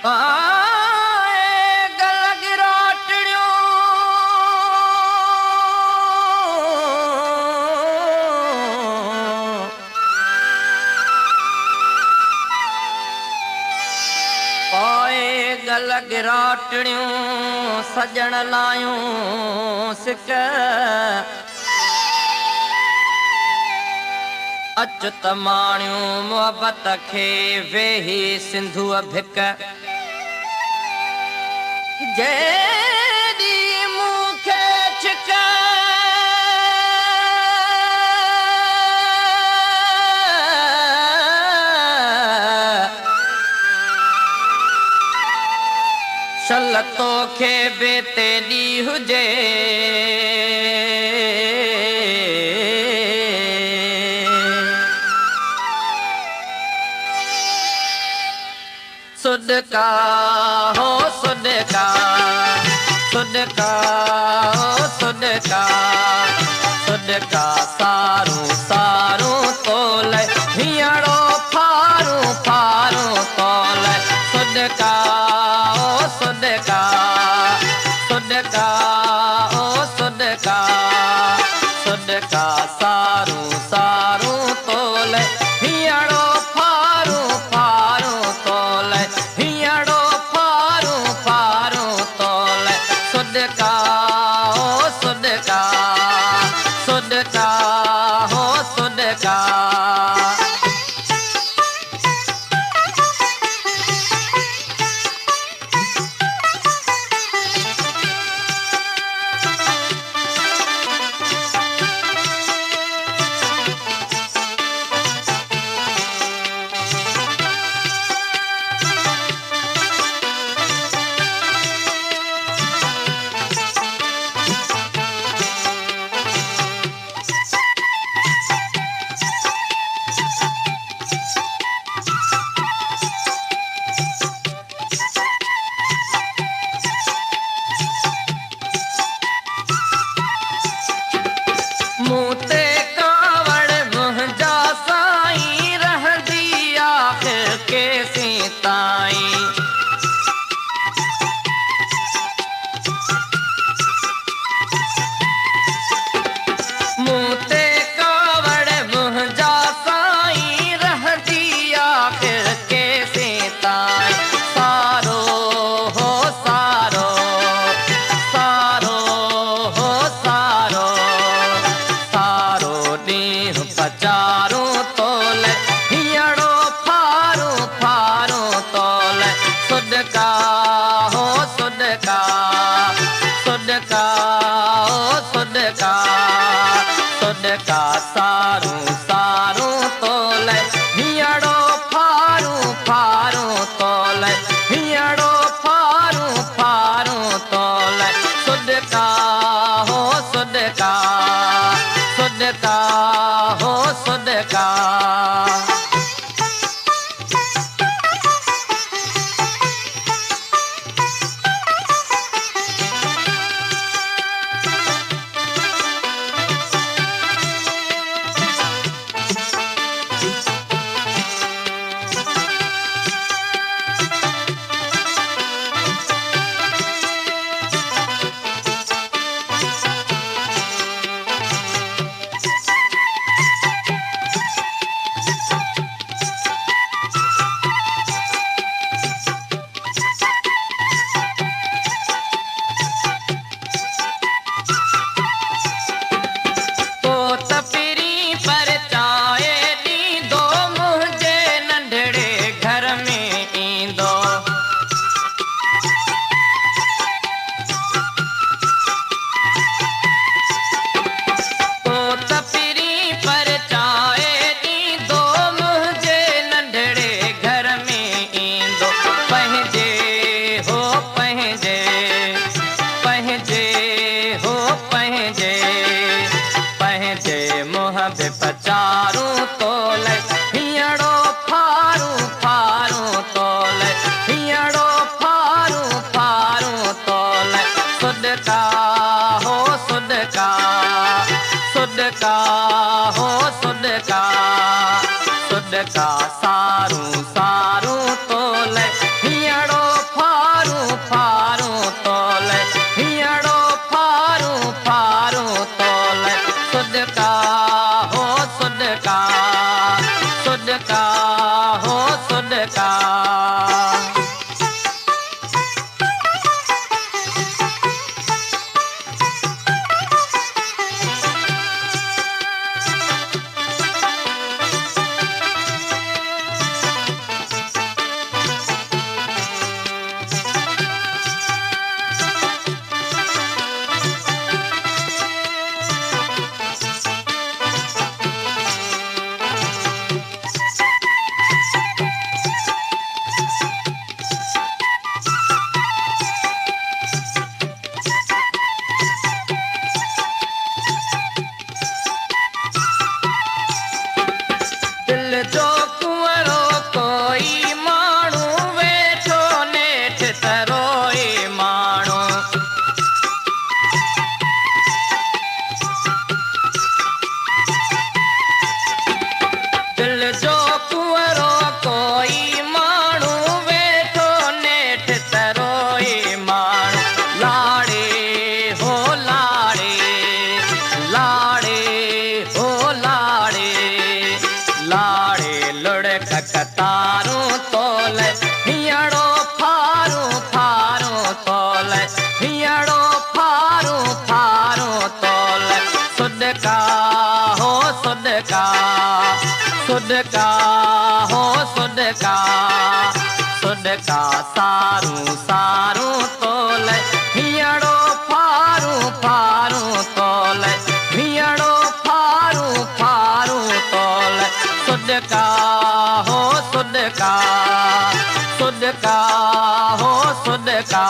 आए गल गिराटड़ियों आए गल गिराटड़ियों सजण लायूं सिक अचुत माणियूं मोहब्बत खे वेही सिंधुअ भिक जेॾी मूंखे छिक शल तोखे बि तेॾी हुजे सुदका हो सुदका सुदका हो सुदका सुदका सारूं सारूं तोल हींअरो फारूं फारूं तोल सुदका हो सुदका सुदका हो सुदका सुदका सारूं सारूं तोल हींअरो फारूं फारूं तोल हींअरो फारूं फारूं तोल सुदका हो सुदका सुदका हो सुदका मूं ते कावड़ मुंहिंजा साईं रहंदी आख़िर केसीं ताईं मूं ते कावड़ मुंहिंजा साईं रहंदी आख़िर केसीं ताईं सारो हो सारो सारो हो सारो सारो ॾींहुं पचारूं तोल हींअरो फारूं फारूं तोल सुदका हो सुदका सुदका हो सुदका सुदका सारूं सारूं तोल हींअरो फारूं फारूं तोल हींअरो फारूं फारूं तोल सुदका हो सुदका सुदका हो सुदका पचारूं तोल हींअरो फारूं फारूं तोल हींअरो फारूं फारूं तोल सुदका हो सुदका सुदका हो सुदका सुदका सारूं सारूं तोल हींअरो सुडका हो सुडका सुडका सारू सारू तोले हियड़ो फारू फारू तोले हियड़ो फारू फारू तोले सुडका हो सुडका सुडका हो सुडका